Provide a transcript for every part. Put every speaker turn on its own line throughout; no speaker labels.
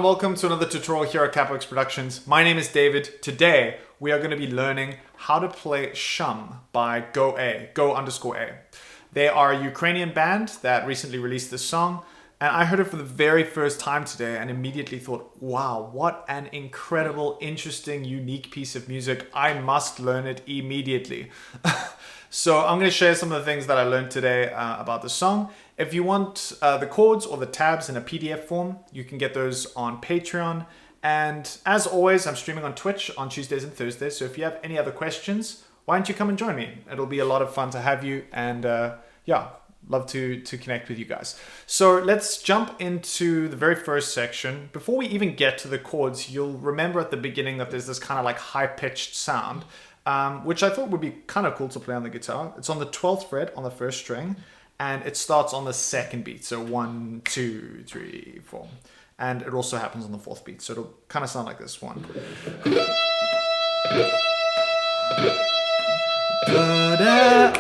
welcome to another tutorial here at Capworks Productions. My name is David. Today we are going to be learning how to play Shum by Go_A. They are a Ukrainian band that recently released this song, and I heard it for the very first time today and immediately thought, wow, what an incredible, interesting, unique piece of music. I must learn it immediately. So I'm going to share some of the things that I learned today about the song. If you want the chords or the tabs in a PDF form, you can get those on Patreon. And as always, I'm streaming on Twitch on Tuesdays and Thursdays. So if you have any other questions, why don't you come and join me? It'll be a lot of fun to have you. And yeah, love to connect with you guys. So let's jump into the very first section. Before we even get to the chords, you'll remember at the beginning that there's this kind of like high-pitched sound, which I thought would be kind of cool to play on the guitar. It's on the 12th fret on the first string, and it starts on the second beat. So 1, 2, 3, 4. And it also happens on the 4th beat. So it'll kind of sound like this one.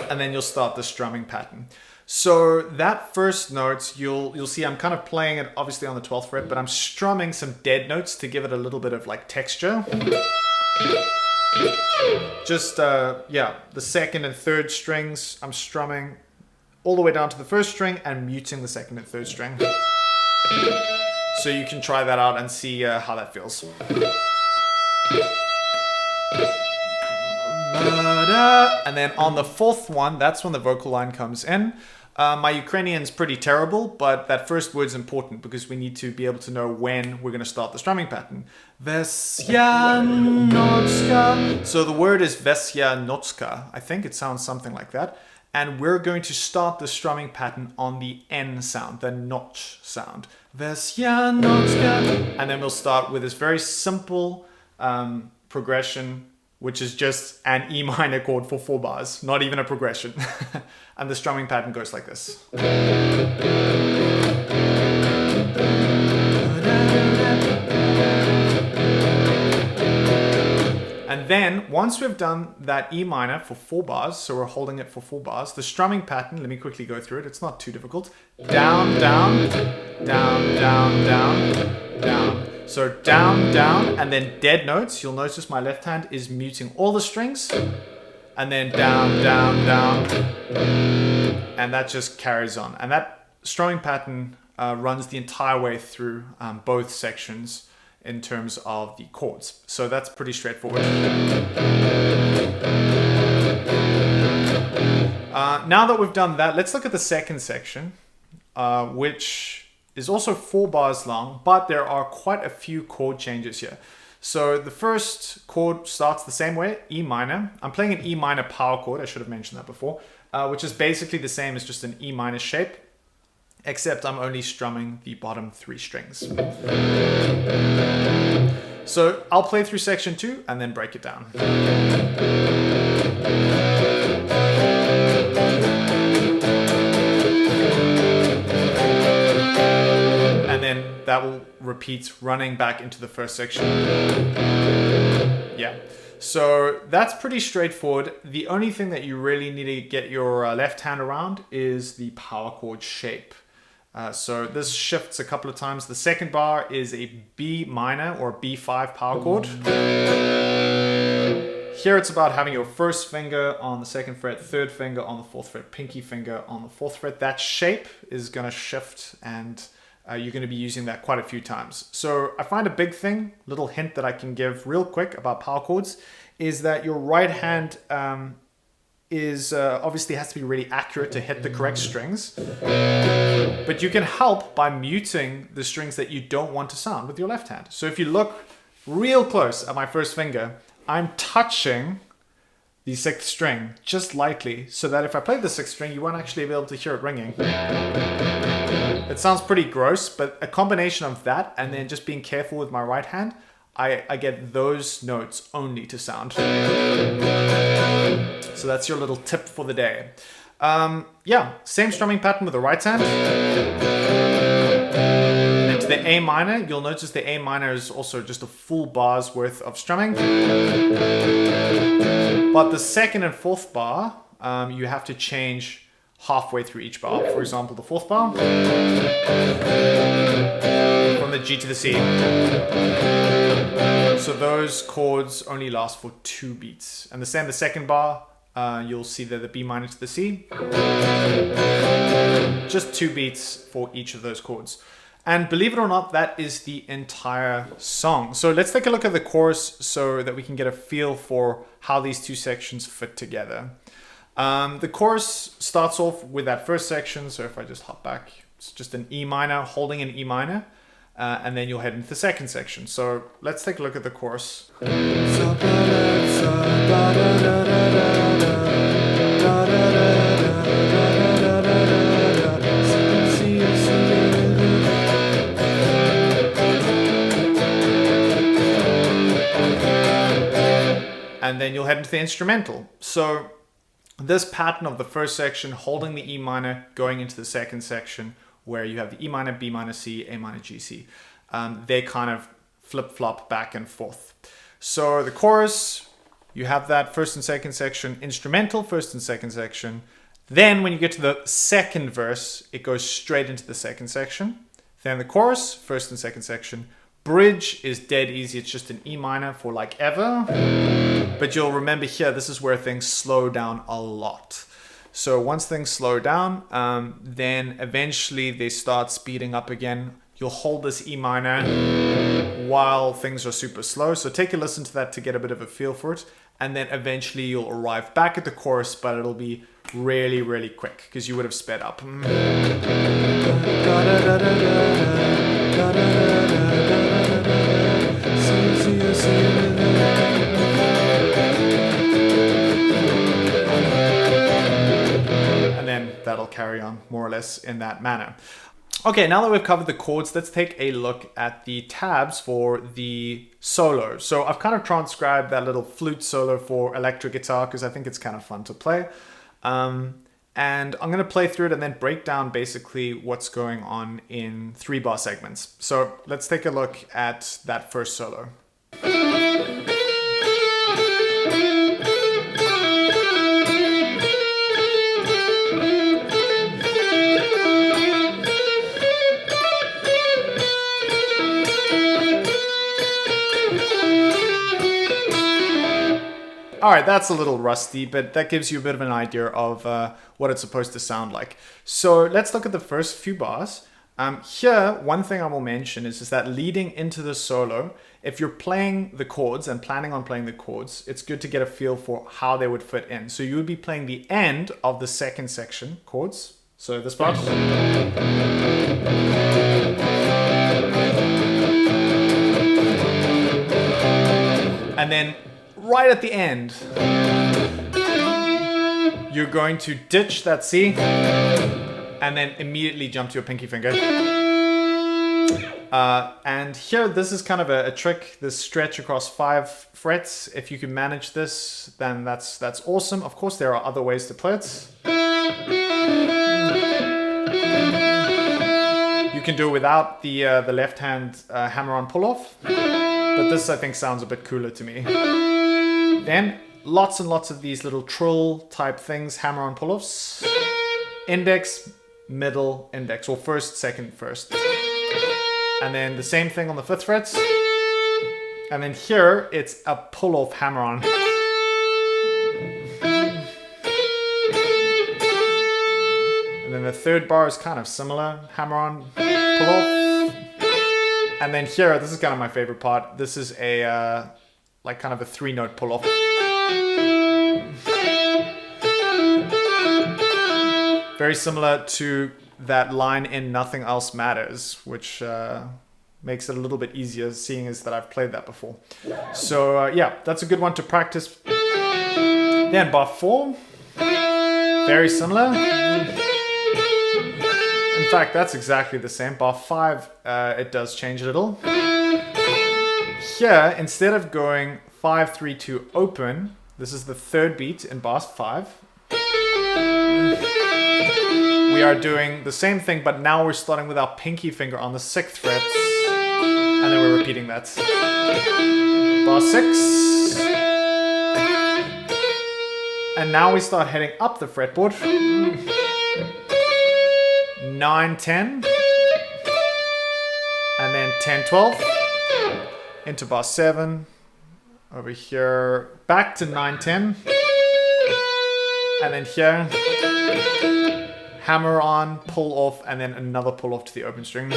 And then you'll start the strumming pattern. So that first note, you'll see I'm kind of playing it obviously on the 12th fret, but I'm strumming some dead notes to give it a little bit of like texture. Just, yeah, the second and third strings, I'm strumming all the way down to the first string and muting the second and third string. So you can try that out and see how that feels. And then on the 4th one, that's when the vocal line comes in. My Ukrainian's pretty terrible, but that first word's important because we need to be able to know when we're going to start the strumming pattern. Vesyanotska. So the word is Vesyanotska. I think it sounds something like that. And we're going to start the strumming pattern on the N sound, the notch sound. Vesyanotska. And then we'll start with this very simple progression, which is just an E minor chord for 4 bars, not even a progression. And the strumming pattern goes like this. And then once we've done that E minor for 4 bars, so we're holding it for 4 bars, the strumming pattern, let me quickly go through it, it's not too difficult. Down, down, down, down, down, down. So down, down, and then dead notes. You'll notice my left hand is muting all the strings. And then down, down, down. And that just carries on. And that strumming pattern runs the entire way through both sections in terms of the chords. So that's pretty straightforward. Now that we've done that, let's look at the second section, which is also 4 bars long, but there are quite a few chord changes here. So the first chord starts the same way, E minor. I'm playing an E minor power chord, I should have mentioned that before, which is basically the same as just an E minor shape, except I'm only strumming the bottom 3 strings. So I'll play through section 2 and then break it down. That will repeat running back into the first section. Yeah, so that's pretty straightforward. The only thing that you really need to get your left hand around is the power chord shape. So this shifts a couple of times. The second bar is a B minor or B5 power chord. Here it's about having your first finger on the 2nd fret, 3rd finger on the 4th fret, pinky finger on the 4th fret. That shape is going to shift, and you're going to be using that quite a few times. So I find a big thing, little hint that I can give real quick about power chords, is that your right hand is obviously has to be really accurate to hit the correct strings. But you can help by muting the strings that you don't want to sound with your left hand. So if you look real close at my first finger, I'm touching the 6th string just lightly, so that if I play the 6th string, you won't actually be able to hear it ringing. It sounds pretty gross, but a combination of that and then just being careful with my right hand, I get those notes only to sound. So that's your little tip for the day. Yeah, same strumming pattern with the right hand. And then to the A minor, you'll notice the A minor is also just a full bar's worth of strumming. But the 2nd and 4th bar, you have to change halfway through each bar. For example, the fourth bar, from the G to the C. So those chords only last for 2 beats. And the same, the second bar, you'll see that the B minor to the C. Just 2 beats for each of those chords. And believe it or not, that is the entire song. So let's take a look at the chorus so that we can get a feel for how these 2 sections fit together. The chorus starts off with that first section. So if I just hop back, it's just an E minor, holding an E minor. And then you'll head into the second section. So let's take a look at the chorus. And then you'll head into the instrumental. So this pattern of the first section, holding the E minor, going into the second section, where you have the E minor, B minor, C, A minor, G, C. They kind of flip-flop back and forth. So the chorus, you have that first and second section, instrumental, first and second section. Then when you get to the second verse, it goes straight into the second section. Then the chorus, first and second section. Bridge is dead easy, it's just an E minor for like ever. But you'll remember here, this is where things slow down a lot. So once things slow down, then eventually they start speeding up again. You'll hold this E minor while things are super slow. So take a listen to that to get a bit of a feel for it. And then eventually you'll arrive back at the chorus, but it'll be really, really quick because you would have sped up. And then that'll carry on more or less in that manner. Okay, now that we've covered the chords, let's take a look at the tabs for the solo. So I've kind of transcribed that little flute solo for electric guitar because I think it's kind of fun to play. And I'm going to play through it and then break down basically what's going on in 3-bar segments. So let's take a look at that first solo. All right, that's a little rusty, but that gives you a bit of an idea of what it's supposed to sound like. So let's look at the first few bars. Here, one thing I will mention is that leading into the solo, if you're playing the chords and planning on playing the chords, it's good to get a feel for how they would fit in. So you would be playing the end of the second section chords. So this part. And then right at the end, you're going to ditch that C and then immediately jump to your pinky finger. And here, this is kind of a trick, this stretch across 5 frets. If you can manage this, then that's awesome. Of course, there are other ways to play it. You can do it without the left hand hammer-on pull-off, but this I think sounds a bit cooler to me. Then lots and lots of these little trill type things, hammer-on pull-offs. Index, middle, index, or first, second, first. And then the same thing on the 5th fret. And then here, it's a pull-off hammer-on. And then the 3rd bar is kind of similar, hammer-on, pull-off. And then here, this is kind of my favorite part. This is a like kind of a 3-note pull-off. Very similar to that line in Nothing Else Matters, which makes it a little bit easier seeing as that I've played that before. So yeah, that's a good one to practice. Then bar 4, very similar. In fact, that's exactly the same. Bar 5, it does change a little. Here, instead of going 5, 3, 2, open, this is the 3rd beat in bar 5. We are doing the same thing, but now we're starting with our pinky finger on the 6th fret, and then we're repeating that. Bar 6. And now we start heading up the fretboard. 9, 10, and then 10, 12, into bar 7, over here, back to 9, 10, and then here, hammer on, pull off, and then another pull off to the open string.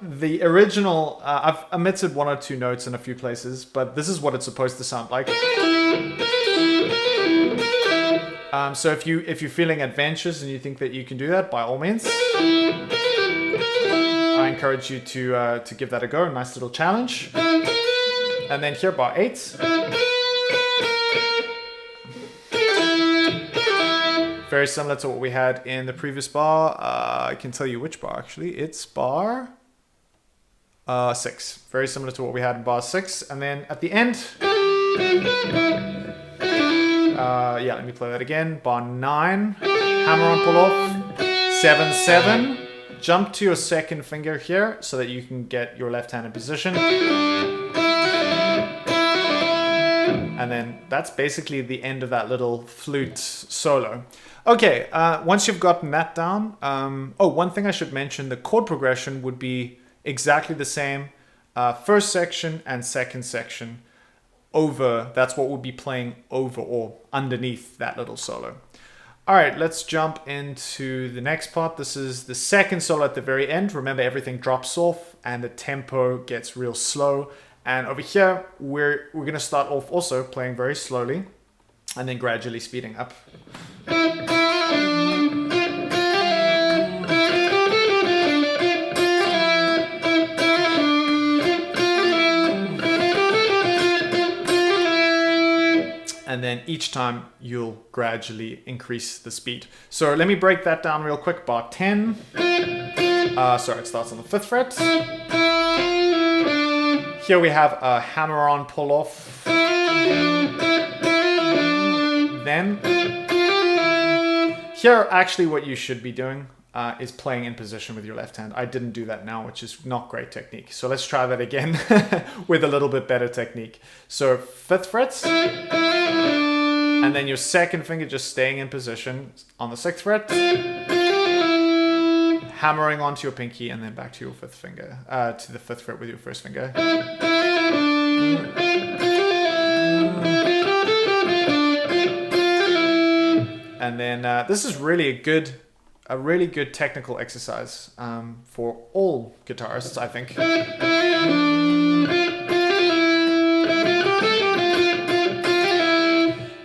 The original, I've omitted 1 or 2 notes in a few places, but this is what it's supposed to sound like. So if you're feeling adventurous and you think that you can do that, by all means, I encourage you to give that a go. A nice little challenge. And then here, bar 8. Very similar to what we had in the previous bar. I can tell you which bar actually. It's bar 6. Very similar to what we had in bar 6. And then at the end, yeah, let me play that again. Bar 9, hammer on, pull off, 7, 7. Jump to your second finger here so that you can get your left hand in position. And then that's basically the end of that little flute solo. Okay, once you've gotten that down, oh, one thing I should mention, the chord progression would be exactly the same. First section and second section over, that's what we'll be playing over or underneath that little solo. All right, let's jump into the next part. This is the second solo at the very end. Remember, everything drops off and the tempo gets real slow. And over here, we're going to start off also playing very slowly and then gradually speeding up. And then each time you'll gradually increase the speed. So let me break that down real quick. Bar 10. Sorry, it starts on the 5th fret. Here we have a hammer on, pull off. Then here, actually what you should be doing is playing in position with your left hand. I didn't do that now, which is not great technique. So let's try that again with a little bit better technique. So 5th fret, and then your second finger just staying in position on the 6th fret, hammering onto your pinky, and then back to your 5th finger, to the 5th fret with your first finger. And then this is really a really good technical exercise for all guitarists, I think.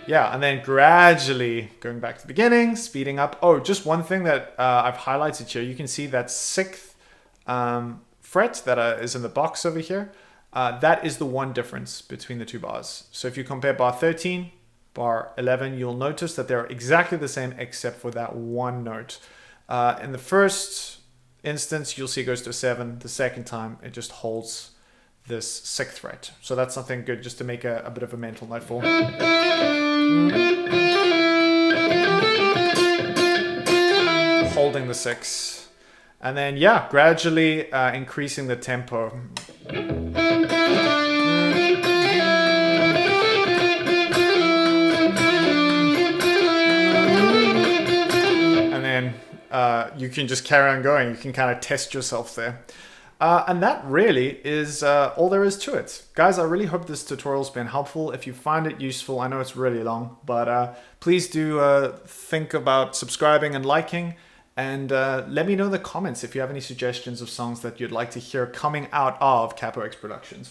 Yeah, and then gradually going back to the beginning, speeding up. Oh, just one thing that I've highlighted here. You can see that 6th fret that is in the box over here. That is the one difference between the two bars. So if you compare bar 13, bar 11, you'll notice that they're exactly the same except for that one note. In the first instance, you'll see it goes to a 7. The second time, it just holds this 6th fret. So that's something good just to make a bit of a mental note for. Holding the 6. And then, yeah, gradually increasing the tempo. And then you can just carry on going. You can kind of test yourself there. And that really is all there is to it. Guys, I really hope this tutorial's been helpful. If you find it useful, I know it's really long, but please do think about subscribing and liking. And let me know in the comments if you have any suggestions of songs that you'd like to hear coming out of CapoX Productions.